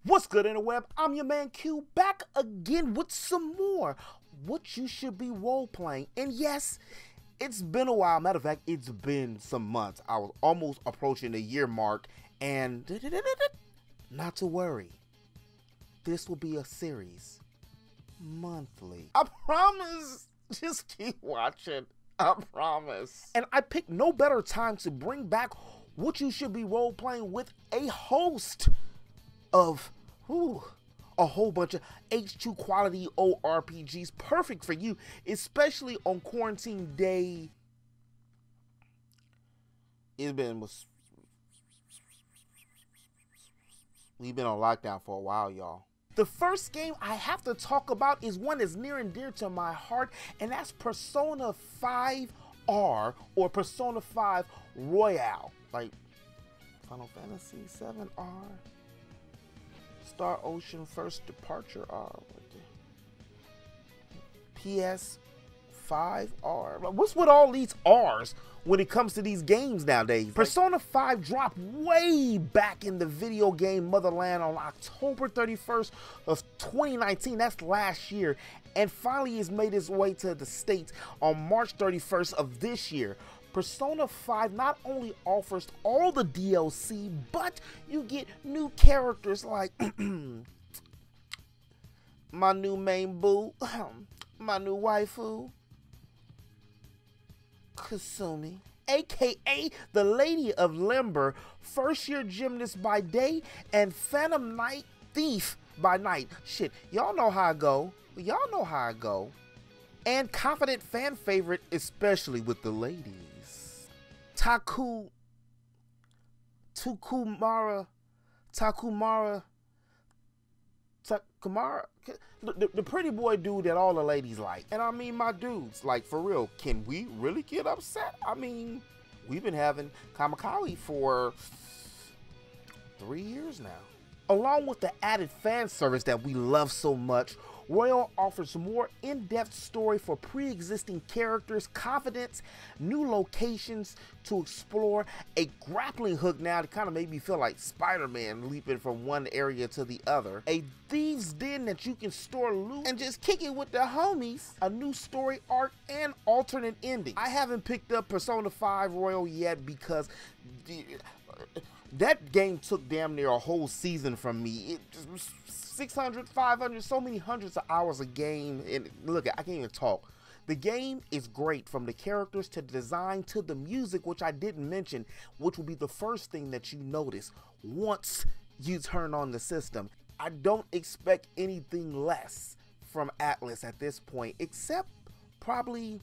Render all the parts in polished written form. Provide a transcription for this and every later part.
What's good, interweb? I'm your man Q, back again with some more What You Should Be Role-Playing. And yes, it's been a while. Matter of fact, it's been some months. I was almost approaching the year mark, and not to worry, this will be a series, monthly. I promise. Just keep watching. I promise. And I picked no better time to bring back What You Should Be Role-Playing with a host of a whole bunch of H2 quality ORPGs, perfect for you, especially on quarantine day. We've been on lockdown for a while, y'all. The first game I have to talk about is one that's near and dear to my heart, and that's Persona 5R, or Persona 5 Royale, like Final Fantasy 7R. Star Ocean First Departure R. PS5R. What's with all these R's when it comes to these games nowadays? Persona 5 dropped way back in the video game motherland on October 31st of 2019. That's last year. And finally has made its way to the States on March 31st of this year. Persona 5 not only offers all the DLC, but you get new characters like my new main boo, my new waifu, Kasumi, aka the Lady of Limber, first year gymnast by day, and Phantom Knight Thief by night. Shit, y'all know how I go. Y'all know how I go. And confident fan favorite, especially with the ladies. Takumara, the pretty boy dude that all the ladies like. And I mean, my dudes, like, for real, can we really get upset? I mean, we've been having Kamikaze for 3 years now. Along with the added fan service that we love so much, Royal offers more in-depth story for pre-existing characters, confidence, new locations to explore, a grappling hook now to kind of make me feel like Spider-Man leaping from one area to the other, a thieves' den that you can store loot and just kick it with the homies, a new story arc, and alternate ending. I haven't picked up Persona 5 Royal yet because that game took damn near a whole season from me. It just 600, 500, so many hundreds of hours a game. And look, I can't even talk. The game is great, from the characters to the design to the music, which I didn't mention, which will be the first thing that you notice once you turn on the system. I don't expect anything less from Atlus at this point, except probably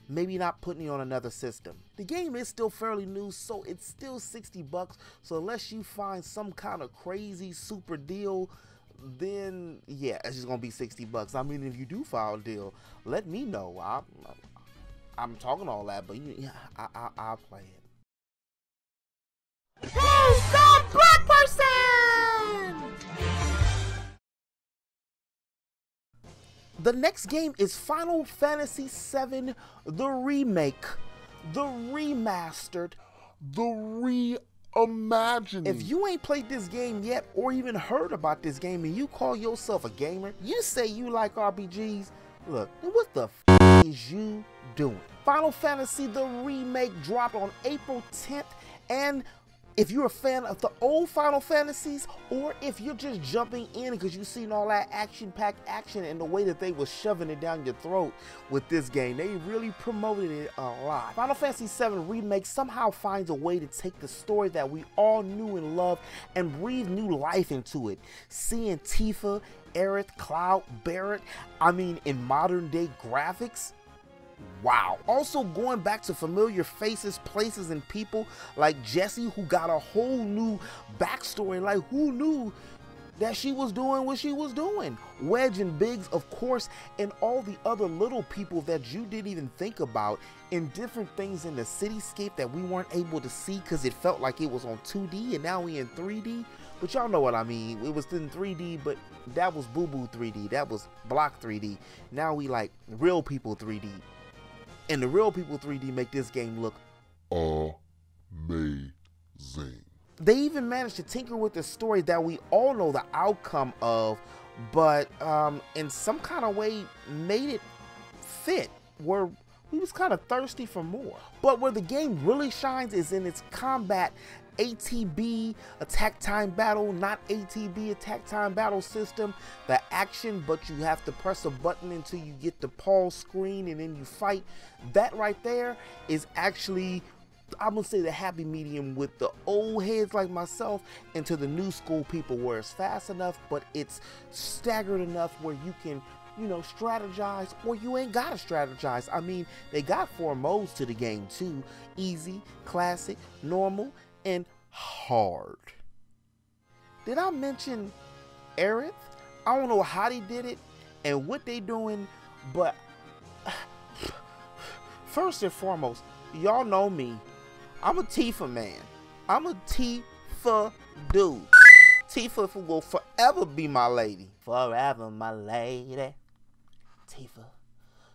maybe not putting it on another system. The game is still fairly new, so it's still 60 bucks. So unless you find some kind of crazy super deal, then yeah, it's just gonna be 60 bucks. I mean, if you do file a deal, let me know. I'm talking all that, but yeah, I'll play it. Who's the black person? The next game is Final Fantasy VII, the remake, the remastered, the reimagining. If you ain't played this game yet or even heard about this game and you call yourself a gamer, you say you like RPGs, look, what the f is you doing? Final Fantasy, the remake dropped on April 10th, and if you're a fan of the old Final Fantasies, or if you're just jumping in because you've seen all that action-packed action and the way that they were shoving it down your throat with this game, they really promoted it a lot. Final Fantasy VII Remake somehow finds a way to take the story that we all knew and loved and breathe new life into it. Seeing Tifa, Aerith, Cloud, Barrett, I mean, in modern day graphics, wow. Also going back to familiar faces, places, and people like Jessie, who got a whole new backstory. Like, who knew that she was doing what she was doing? Wedge and Biggs, of course, and all the other little people that you didn't even think about, in different things in the cityscape that we weren't able to see because it felt like it was on 2D and now we in 3D. but y'all know what I mean. It was in 3D, but that was boo-boo 3D. That was block 3D. Now we like real people 3D. And the real people 3D make this game look amazing. They even managed to tinker with the story that we all know the outcome of, but in some kind of way made it fit, where we was kind of thirsty for more. But where the game really shines is in its combat. ATB, attack time battle, not ATB, attack time battle system. The action, but you have to press a button until you get the pause screen and then you fight. That right there is actually, I'm gonna say, the happy medium with the old heads like myself and to the new school people, where it's fast enough but it's staggered enough where you can, you know, strategize, or you ain't gotta strategize. I mean, they got 4 modes to the game too: easy, classic, normal, and hard. Did I mention Aerith? I don't know how they did it and what they doing, but first and foremost, y'all know me. I'm a Tifa man. I'm a Tifa dude. Tifa will forever be my lady. Forever my lady. Tifa,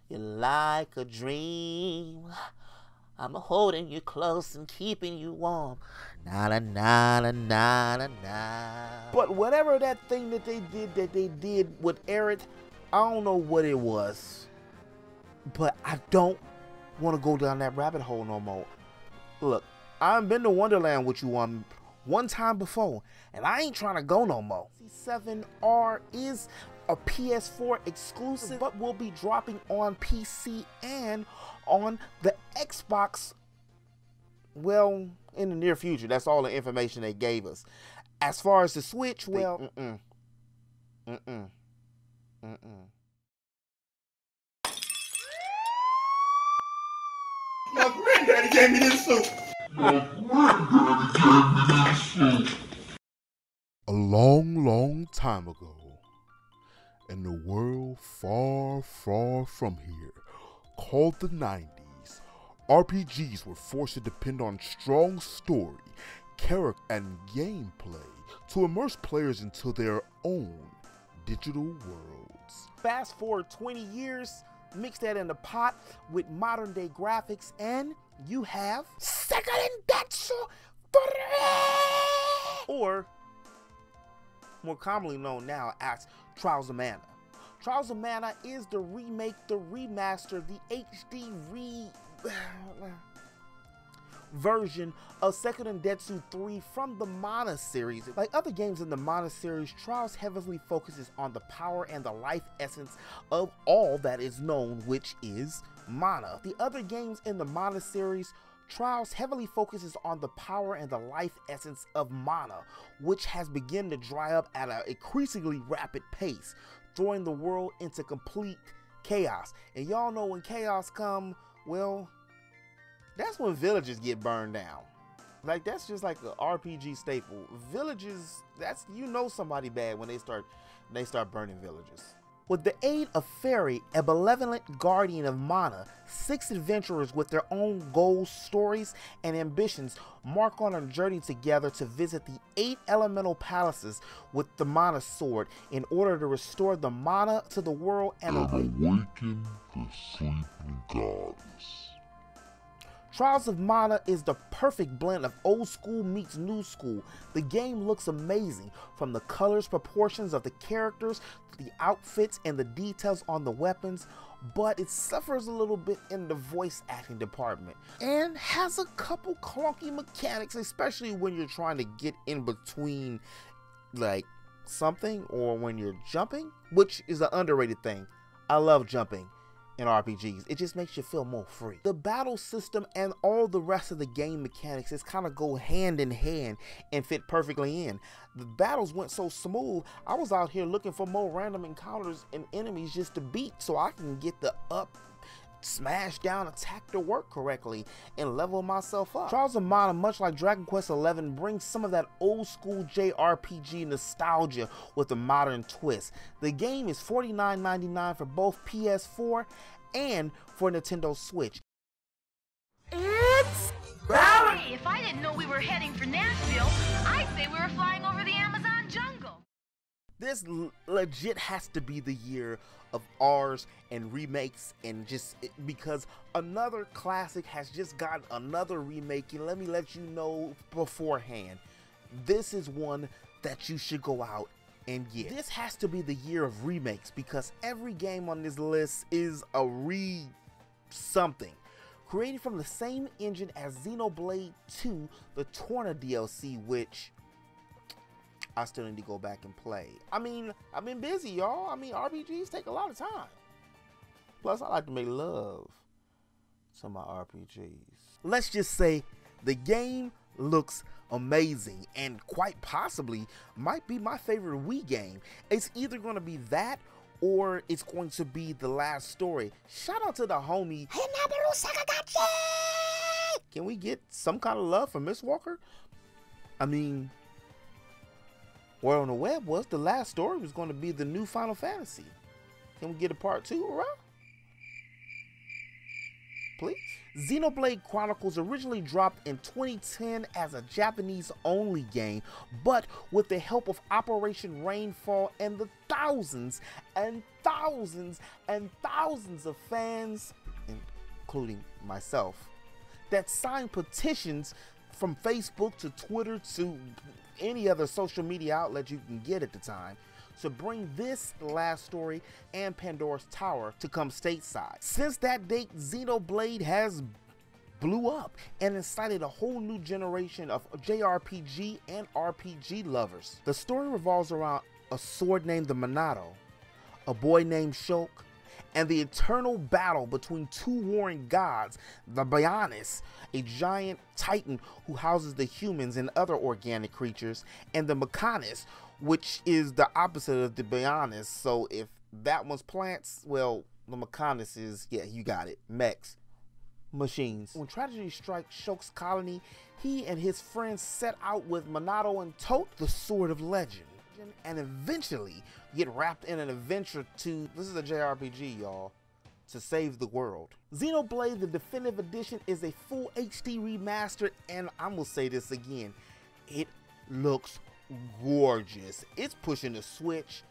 you're like a dream. I'm holding you close and keeping you warm. Na na na na na na na. But whatever that thing that they did with Aerith, I don't know what it was. But I don't want to go down that rabbit hole no more. Look, I've been to Wonderland with you one time before, and I ain't trying to go no more. 7R is a PS4 exclusive, but will be dropping on PC and on the Xbox, well, in the near future. That's all the information they gave us. As far as the Switch, well, My granddaddy gave me this soup. A long, long time ago, in a world far, far from here, called the 90s, RPGs were forced to depend on strong story, character, and gameplay to immerse players into their own digital worlds. Fast forward 20 years, mix that in the pot with modern day graphics, and you have Xenoblade, or more commonly known now as Trials of Mana. Trials of Mana is the remake, the remaster, the HD version of Xenoblade 3 from the Mana series. Like other games in the Mana series, Trials heavily focuses on the power and the life essence of all that is known, which is Mana. The other games in the Mana series, Trials heavily focuses on the power and the life essence of Mana, which has begun to dry up at an increasingly rapid pace, throwing the world into complete chaos. And y'all know when chaos come, well, that's when villages get burned down. Like, that's just like an RPG staple. Villages, that's, you know, somebody bad when they start burning villages. With the aid of Fairy, a benevolent guardian of Mana, 6 adventurers with their own goals, stories, and ambitions mark on a journey together to visit the 8 elemental palaces with the Mana sword in order to restore the Mana to the world and awaken the sleeping goddess. Trials of Mana is the perfect blend of old school meets new school. The game looks amazing, from the colors, proportions of the characters, the outfits, and the details on the weapons, but it suffers a little bit in the voice acting department and has a couple clunky mechanics, especially when you're trying to get in between like something or when you're jumping, which is an underrated thing. I love jumping in RPGs. It just makes you feel more free. The battle system and all the rest of the game mechanics is kind of go hand in hand and fit perfectly in. The battles went so smooth, I was out here looking for more random encounters and enemies just to beat so I can get the up, smash down, attack to work correctly and level myself up. Trials of Mana, much like Dragon Quest XI, brings some of that old school JRPG nostalgia with a modern twist. The game is $49.99 for both PS4 and for Nintendo Switch. It's Battle Hey, if I didn't know we were heading for Nashville, I'd say we were flying over the Amazon jungle. This legit has to be the year of R's and remakes, and because another classic has just gotten another remake. And let me let you know beforehand, this is one that you should go out and get. This has to be the year of remakes because every game on this list is a something. Created from the same engine as Xenoblade 2, the Torna DLC, which I still need to go back and play. I mean, I've been busy, y'all. I mean, RPGs take a lot of time. Plus, I like to make love to my RPGs. Let's just say the game looks amazing and quite possibly might be my favorite Wii game. It's either going to be that or it's going to be The Last Story. Shout out to the homie. Can we get some kind of love from Miss Walker? I mean, word on the web was The Last Story was going to be the new Final Fantasy. Can we get a part 2, right? Please? Xenoblade Chronicles originally dropped in 2010 as a Japanese-only game, but with the help of Operation Rainfall and the thousands and thousands and thousands of fans, including myself, that signed petitions from Facebook to Twitter to any other social media outlet you can get at the time, to bring this Last Story and Pandora's Tower to come stateside. Since that date, Xenoblade has blew up and incited a whole new generation of JRPG and RPG lovers. The story revolves around a sword named the Minato, a boy named Shulk, and the eternal battle between two warring gods, the Bionis, a giant titan who houses the humans and other organic creatures, and the Mechanis, which is the opposite of the Bionis. So if that one's plants, well, the Mechanis is, yeah, you got it, mechs, machines. When tragedy strikes Shulk's colony, he and his friends set out with Minato and tote the Sword of Legend, and eventually get wrapped in an adventure to, this is a JRPG, y'all, to save the world. Xenoblade, the Definitive Edition, is a full HD remaster, and I'm gonna say this again, it looks gorgeous. It's pushing the Switch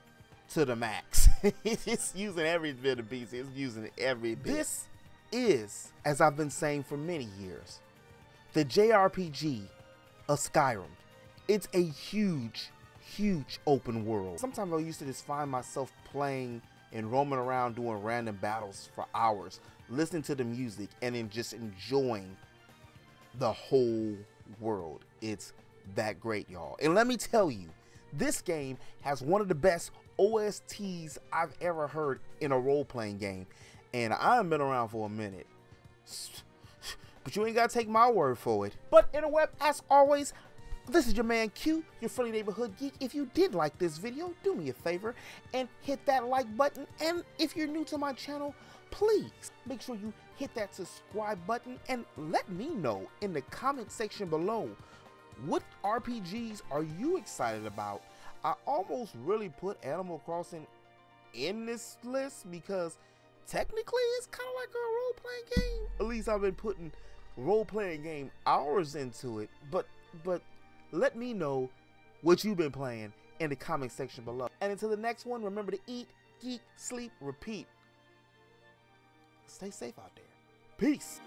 to the max. It's using every bit of PC. It's using every bit. This is, as I've been saying for many years, the JRPG of Skyrim. It's a huge open world. Sometimes I used to just find myself playing and roaming around doing random battles for hours, listening to the music, and then just enjoying the whole world. It's that great, y'all. And let me tell you, this game has one of the best OSTs I've ever heard in a role-playing game. And I've been around for a minute, but you ain't gotta take my word for it. But interweb, as always, this is your man Q, your friendly neighborhood geek. If you did like this video, do me a favor and hit that like button. And if you're new to my channel, please make sure you hit that subscribe button and let me know in the comment section below, what RPGs are you excited about? I almost really put Animal Crossing in this list because technically it's kind of like a role-playing game. At least I've been putting role-playing game hours into it, but let me know what you've been playing in the comment section below. And until the next one, remember to eat, geek, sleep, repeat. Stay safe out there. Peace.